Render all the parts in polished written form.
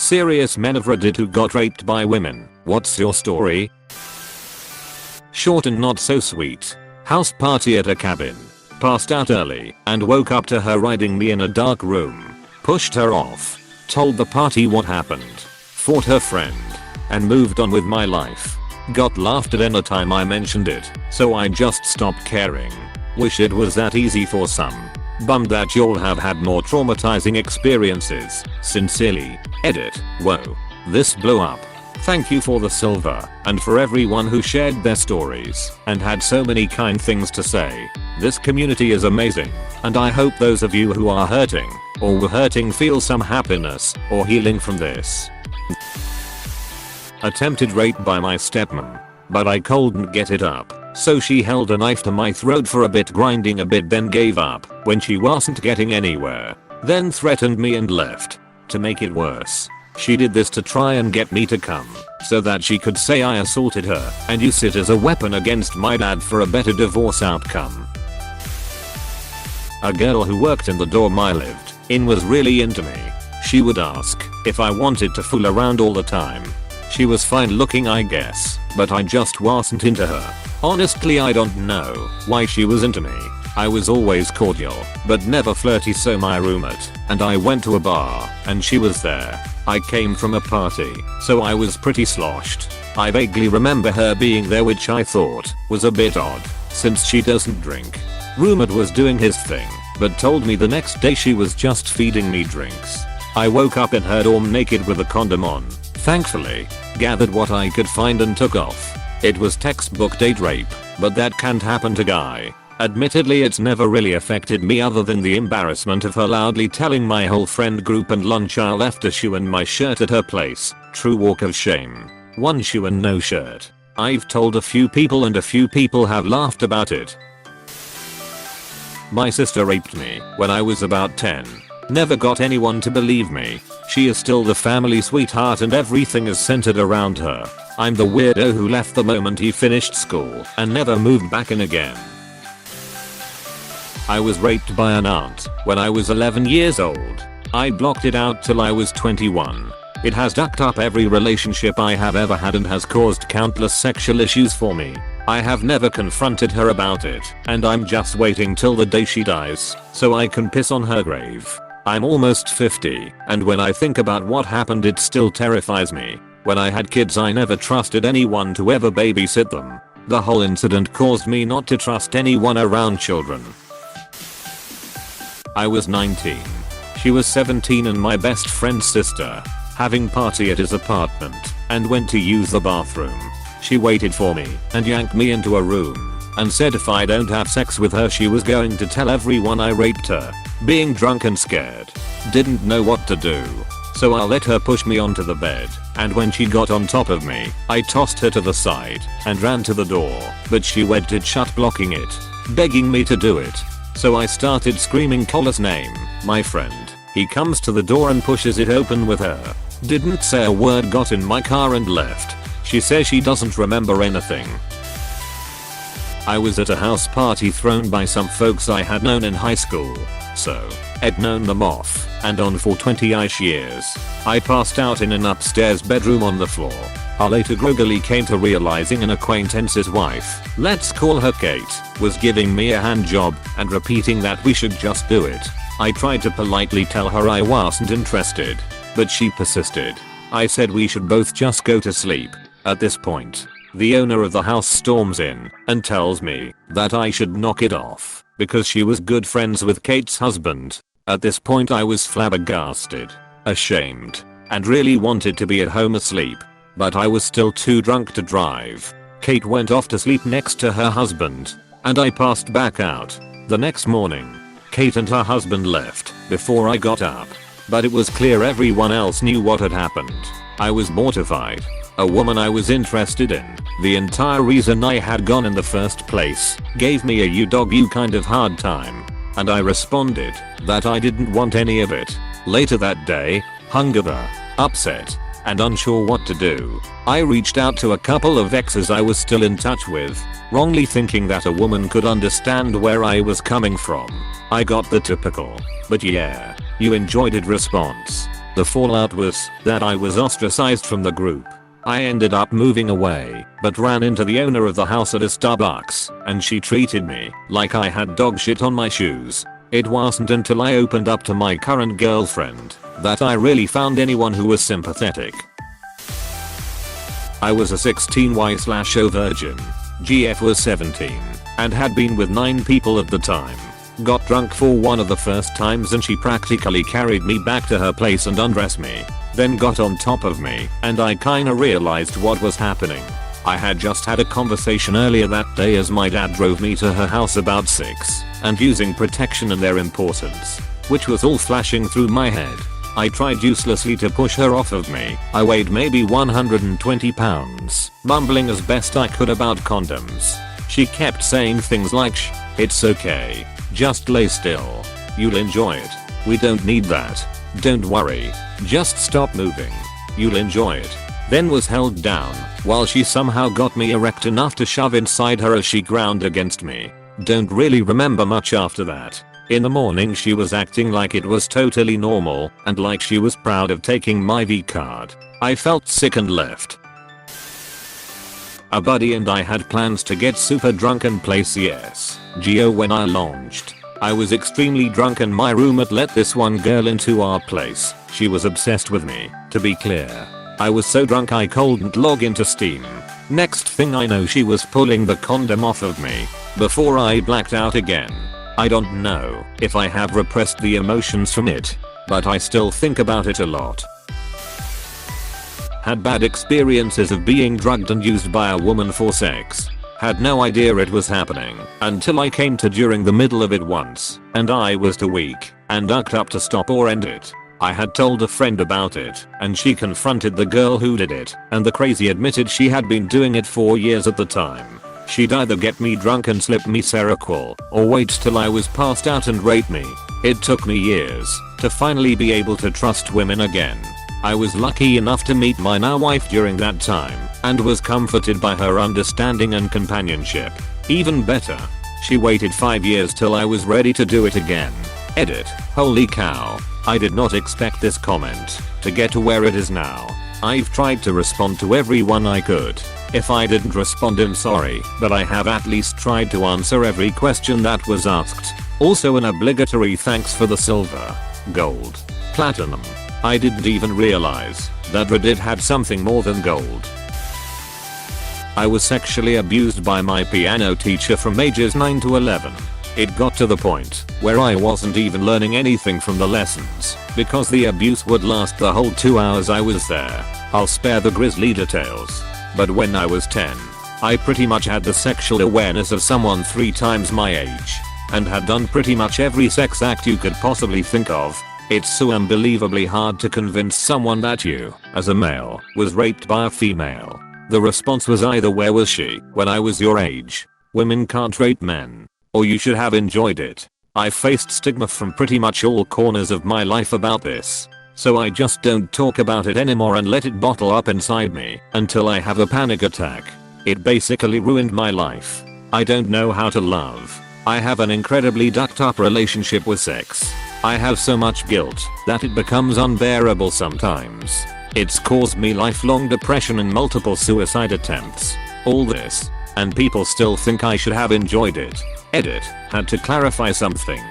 Serious men of Reddit who got raped by women. What's your story? Short and not so sweet. House party at a cabin. Passed out early and woke up to her riding me in a dark room. Pushed her off. Told the party what happened. Fought her friend. And moved on with my life. Got laughed at any time I mentioned it, so I just stopped caring. Wish it was that easy for some. Bummed that y'all have had more traumatizing experiences. Sincerely, Edit. Whoa. This blew up. Thank you for the silver and for everyone who shared their stories and had so many kind things to say. This community is amazing, and I hope those of you who are hurting or were hurting feel some happiness or healing from this. Attempted rape by my stepmom, but I couldn't get it up, so she held a knife to my throat for a bit, grinding a bit, then gave up when she wasn't getting anywhere, then threatened me and left. To make it worse, she did this to try and get me to come so that she could say I assaulted her and use it as a weapon against my dad for a better divorce outcome. A girl who worked in the dorm I lived in was really into me. She would ask if I wanted to fool around all the time. She was fine looking, I guess, but I just wasn't into her. Honestly, I don't know why she was into me. I was always cordial, but never flirty, so my roommate and I went to a bar and she was there. I came from a party, so I was pretty sloshed. I vaguely remember her being there, which I thought was a bit odd since she doesn't drink. Roommate was doing his thing, but told me the next day she was just feeding me drinks. I woke up in her dorm naked with a condom on. Thankfully, gathered what I could find and took off. It was textbook date rape, but that can't happen to guy. Admittedly, it's never really affected me other than the embarrassment of her loudly telling my whole friend group and lunch I left a shoe and my shirt at her place. True walk of shame. One shoe and no shirt. I've told a few people and a few people have laughed about it. My sister raped me when I was about 10. Never got anyone to believe me. She is still the family sweetheart and everything is centered around her. I'm the weirdo who left the moment he finished school and never moved back in again. I was raped by an aunt when I was 11 years old. I blocked it out till I was 21. It has ducked up every relationship I have ever had and has caused countless sexual issues for me. I have never confronted her about it, and I'm just waiting till the day she dies so I can piss on her grave. I'm almost 50, and when I think about what happened it still terrifies me. When I had kids I never trusted anyone to ever babysit them. The whole incident caused me not to trust anyone around children. I was 19. She was 17 and my best friend's sister. Having party at his apartment and went to use the bathroom. She waited for me and yanked me into a room and said if I don't have sex with her she was going to tell everyone I raped her. Being drunk and scared, didn't know what to do. So I let her push me onto the bed, and when she got on top of me, I tossed her to the side and ran to the door, but she wedged it shut, blocking it, begging me to do it. So I started screaming Cole's name, my friend. He comes to the door and pushes it open with her. Didn't say a word, got in my car and left. She says she doesn't remember anything. I was at a house party thrown by some folks I had known in high school. So, I'd known them off and on for 20-ish years. I passed out in an upstairs bedroom on the floor. I later groggily came to realizing an acquaintance's wife, let's call her Kate, was giving me a hand job and repeating that we should just do it. I tried to politely tell her I wasn't interested, but she persisted. I said we should both just go to sleep. At this point, the owner of the house storms in and tells me that I should knock it off because she was good friends with Kate's husband. At this point I was flabbergasted, ashamed, and really wanted to be at home asleep. But I was still too drunk to drive. Kate went off to sleep next to her husband, and I passed back out. The next morning, Kate and her husband left before I got up. But it was clear everyone else knew what had happened. I was mortified. A woman I was interested in, the entire reason I had gone in the first place, gave me a you dog you kind of hard time. And I responded that I didn't want any of it. Later that day, hungover, upset, and unsure what to do, I reached out to a couple of exes I was still in touch with, wrongly thinking that a woman could understand where I was coming from. I got the typical, but yeah, you enjoyed it response. The fallout was that I was ostracized from the group. I ended up moving away, but ran into the owner of the house at a Starbucks, and she treated me like I had dog shit on my shoes. It wasn't until I opened up to my current girlfriend that I really found anyone who was sympathetic. I was a 16Y/O virgin. GF was 17 and had been with 9 people at the time. Got drunk for one of the first times and she practically carried me back to her place and undressed me. Then got on top of me and I kinda realized what was happening. I had just had a conversation earlier that day as my dad drove me to her house about 6 and using protection and their importance, which was all flashing through my head. I tried uselessly to push her off of me. I weighed maybe 120 pounds, mumbling as best I could about condoms. She kept saying things like it's okay. Just lay still. You'll enjoy it. We don't need that. Don't worry. Just stop moving. You'll enjoy it. Then was held down while she somehow got me erect enough to shove inside her as she ground against me. Don't really remember much after that. In the morning she was acting like it was totally normal and like she was proud of taking my V card. I felt sick and left. A buddy and I had plans to get super drunk and play CS:GO when I launched. I was extremely drunk and my roommate let this one girl into our place. She was obsessed with me, to be clear. I was so drunk I couldn't log into Steam. Next thing I know she was pulling the condom off of me before I blacked out again. I don't know if I have repressed the emotions from it, but I still think about it a lot. Had bad experiences of being drugged and used by a woman for sex. Had no idea it was happening until I came to during the middle of it once, and I was too weak and ducked up to stop or end it. I had told a friend about it, and she confronted the girl who did it, and the crazy admitted she had been doing it for years at the time. She'd either get me drunk and slip me Seroquel, or wait till I was passed out and rape me. It took me years to finally be able to trust women again. I was lucky enough to meet my now wife during that time, and was comforted by her understanding and companionship. Even better, she waited 5 years till I was ready to do it again. Edit. Holy cow. I did not expect this comment to get to where it is now. I've tried to respond to everyone I could. If I didn't respond, I'm sorry, but I have at least tried to answer every question that was asked. Also an obligatory thanks for the silver, gold, platinum. I didn't even realize that Reddit had something more than gold. I was sexually abused by my piano teacher from ages 9 to 11. It got to the point where I wasn't even learning anything from the lessons because the abuse would last the whole 2 hours I was there. I'll spare the grisly details. But when I was 10, I pretty much had the sexual awareness of someone 3 times my age and had done pretty much every sex act you could possibly think of. It's so unbelievably hard to convince someone that you, as a male, was raped by a female. The response was either where was she when I was your age? Women can't rape men. Or you should have enjoyed it. I faced stigma from pretty much all corners of my life about this. So I just don't talk about it anymore and let it bottle up inside me until I have a panic attack. It basically ruined my life. I don't know how to love. I have an incredibly ducked up relationship with sex. I have so much guilt that it becomes unbearable sometimes. It's caused me lifelong depression and multiple suicide attempts. All this, and people still think I should have enjoyed it. Edit. Had to clarify something.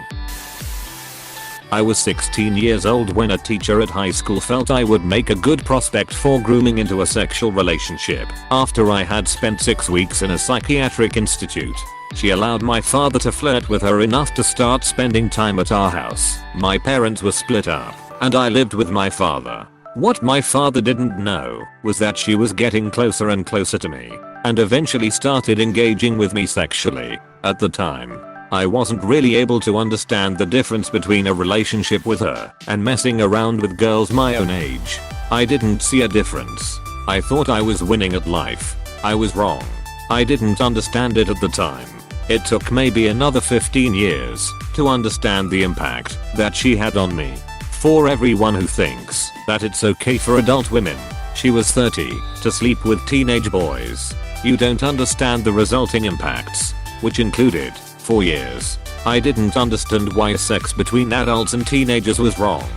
I was 16 years old when a teacher at high school felt I would make a good prospect for grooming into a sexual relationship after I had spent 6 weeks in a psychiatric institute. She allowed my father to flirt with her enough to start spending time at our house. My parents were split up, and I lived with my father. What my father didn't know was that she was getting closer and closer to me, and eventually started engaging with me sexually. At the time, I wasn't really able to understand the difference between a relationship with her and messing around with girls my own age. I didn't see a difference. I thought I was winning at life. I was wrong. I didn't understand it at the time. It took maybe another 15 years to understand the impact that she had on me. For everyone who thinks that it's okay for adult women, she was 30, to sleep with teenage boys, you don't understand the resulting impacts, which included, for years, I didn't understand why sex between adults and teenagers was wrong.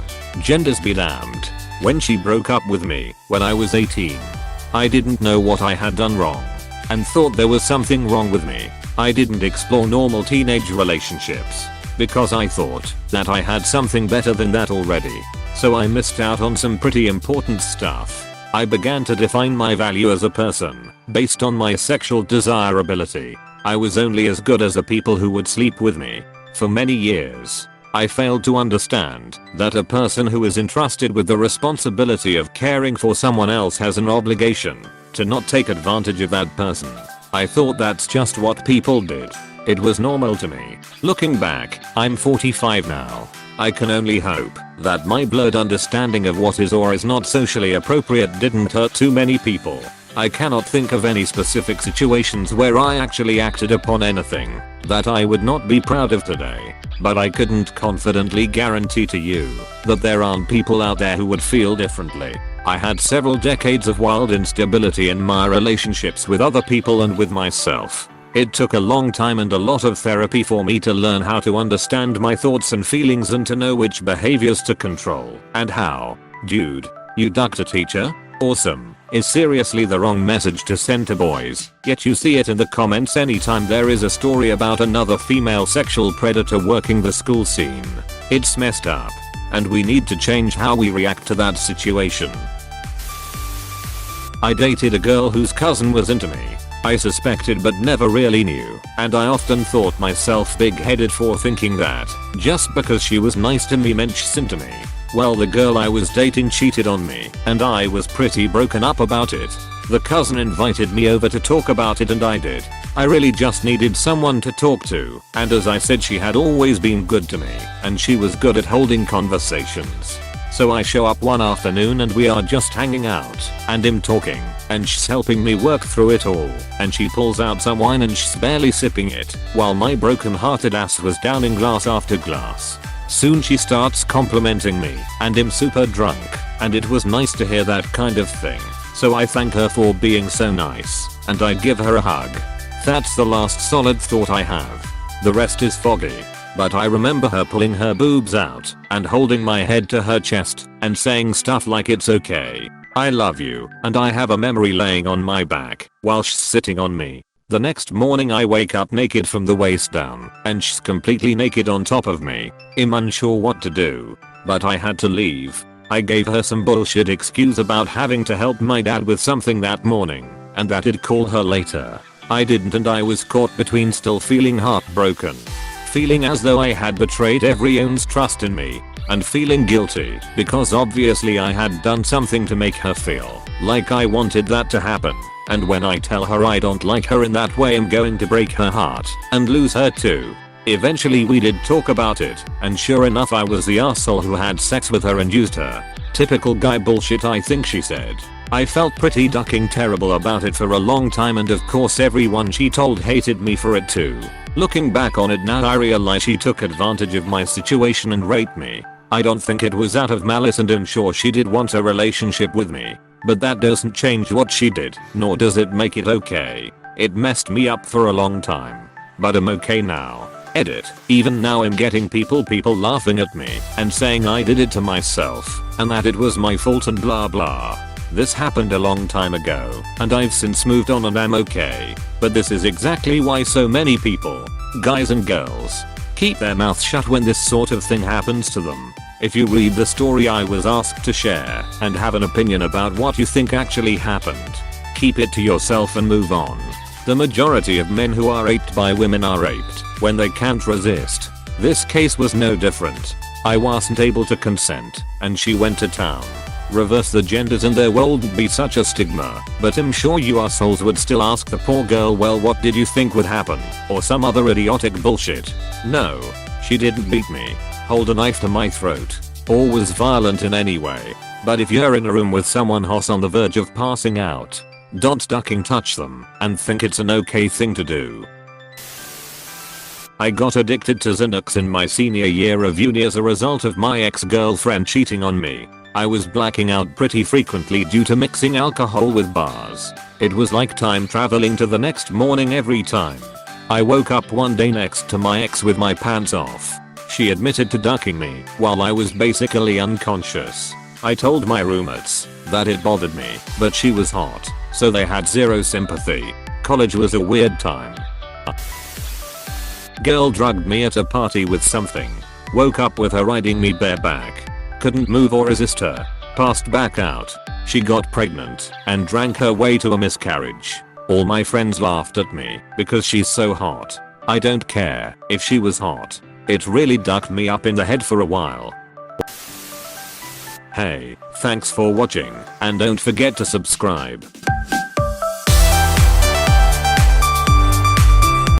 Genders be damned. when she broke up with me when I was 18. I didn't know what I had done wrong and thought there was something wrong with me. I didn't explore normal teenage relationships because I thought that I had something better than that already. So I missed out on some pretty important stuff. I began to define my value as a person based on my sexual desirability. I was only as good as the people who would sleep with me. For many years, I failed to understand that a person who is entrusted with the responsibility of caring for someone else has an obligation to not take advantage of that person. I thought that's just what people did. It was normal to me. Looking back, I'm 45 now. I can only hope that my blurred understanding of what is or is not socially appropriate didn't hurt too many people. I cannot think of any specific situations where I actually acted upon anything that I would not be proud of today, but I couldn't confidently guarantee to you that there aren't people out there who would feel differently. I had several decades of wild instability in my relationships with other people and with myself. It took a long time and a lot of therapy for me to learn how to understand my thoughts and feelings and to know which behaviors to control and how. Dude, you ducked a teacher? Awesome. Is seriously the wrong message to send to boys, yet you see it in the comments anytime there is a story about another female sexual predator working the school scene. It's messed up, and we need to change how we react to that situation. I dated a girl whose cousin was into me. I suspected but never really knew, and I often thought myself big-headed for thinking that just because she was nice to me meant she's into me. Well, the girl I was dating cheated on me, and I was pretty broken up about it. The cousin invited me over to talk about it and I did. I really just needed someone to talk to, and as I said, she had always been good to me, and she was good at holding conversations. So I show up one afternoon and we are just hanging out, and I'm talking, and she's helping me work through it all, and she pulls out some wine and she's barely sipping it, while my broken-hearted ass was downing glass after glass. Soon she starts complimenting me, and I'm super drunk, and it was nice to hear that kind of thing. So I thank her for being so nice, and I give her a hug. That's the last solid thought I have. The rest is foggy. But I remember her pulling her boobs out and holding my head to her chest and saying stuff like it's okay, I love you, and I have a memory laying on my back while she's sitting on me. The next morning I wake up naked from the waist down and she's completely naked on top of me. I'm unsure what to do, but I had to leave. I gave her some bullshit excuse about having to help my dad with something that morning and that I'd call her later. I didn't, and I was caught between still feeling heartbroken, feeling as though I had betrayed everyone's trust in me, and feeling guilty because obviously I had done something to make her feel like I wanted that to happen. And when I tell her I don't like her in that way, I'm going to break her heart and lose her too. Eventually we did talk about it, and sure enough I was the asshole who had sex with her and used her. Typical guy bullshit, I think she said. I felt pretty ducking terrible about it for a long time, and of course everyone she told hated me for it too. Looking back on it now, I realize she took advantage of my situation and raped me. I don't think it was out of malice, and I'm sure she did want a relationship with me. But that doesn't change what she did, nor does it make it okay. It messed me up for a long time. But I'm okay now. Edit. Even now I'm getting people laughing at me and saying I did it to myself and that it was my fault and blah blah. This happened a long time ago, and I've since moved on and I'm okay. But this is exactly why so many people, guys and girls, keep their mouths shut when this sort of thing happens to them. If you read the story I was asked to share and have an opinion about what you think actually happened, keep it to yourself and move on. The majority of men who are raped by women are raped when they can't resist. This case was no different. I wasn't able to consent, and she went to town. Reverse the genders and there won't be such a stigma, but I'm sure you assholes would still ask the poor girl, well, what did you think would happen, or some other idiotic bullshit. No, she didn't beat me, hold a knife to my throat, or was violent in any way. But if you're in a room with someone who's on the verge of passing out, don't ducking touch them and think it's an okay thing to do. I got addicted to Xanax in my senior year of uni as a result of my ex-girlfriend cheating on me. I was blacking out pretty frequently due to mixing alcohol with bars. It was like time traveling to the next morning every time. I woke up one day next to my ex with my pants off. She admitted to ducking me while I was basically unconscious. I told my roommates that it bothered me, but she was hot, so they had zero sympathy. College was a weird time. Girl drugged me at a party with something. Woke up with her riding me bareback. Couldn't move or resist her. Passed back out. She got pregnant and drank her way to a miscarriage. All my friends laughed at me because she's so hot. I don't care if she was hot. It really ducked me up in the head for a while. Hey, thanks for watching and don't forget to subscribe.